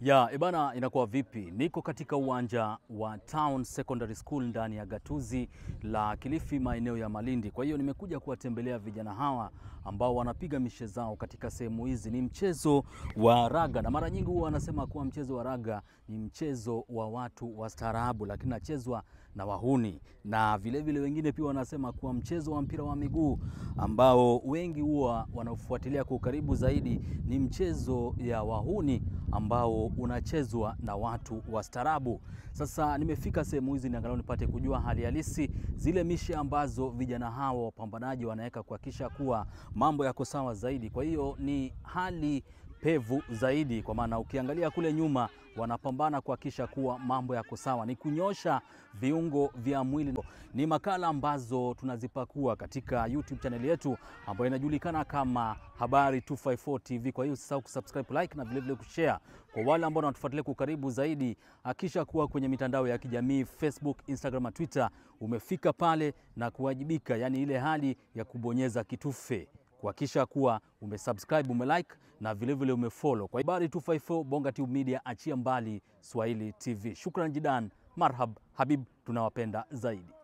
Ya, ebana inakuwa vipi? Niko katika uwanja wa Town Secondary School ndani ya gatuzi la Kilifi maeneo ya Malindi. Kwa hiyo nimekuja kuwatembelea vijana hawa ambao wanapiga mishe zao katika sehemu hizi. Ni mchezo wa raga na mara nyingi huwa wanasema kuwa mchezo wa raga ni mchezo wa watu wastaarabu, lakini nachezwa na wahuni. Na vile vile wengine pia wanasema kuwa mchezo wa mpira wa miguu ambao wengi huwa wanafuatilia kwa karibu zaidi ni mchezo ya wahuni ambao unachezwa na watu wastaarabu. Sasa nimefika sehemu hizi ni angalau nipate kujua hali halisi zile mishe ambazo vijana hao wapambanaji wanaweka kuhakikisha kuwa mambo yako sawa zaidi. Kwa hiyo ni hali pevu zaidi, kwa maana ukiangalia kule nyuma wanapambana kuhakikisha kuwa mambo yako sawa, ni kunyosha viungo vya mwili. Ni makala ambazo tunazipakua katika YouTube channel yetu ambayo inajulikana kama Habari 254 TV. Kwa hiyo usisahau kusubscribe, like na vile vile kushare. Kwa wale ambao wanatufuatilia kwa karibu zaidi, hakikisha kuwa kwenye mitandao ya kijamii Facebook, Instagram na Twitter umefika pale na kuwajibika, yani ile hali ya kubonyeza kitufe kuhakikisha kuwa umesubscribe, umelike na vile vile umefollow. Kwa Habari 254 Bonga Tube Media, achia mbali Swahili TV. Shukran jidan, marhab, habib, tunawapenda zaidi.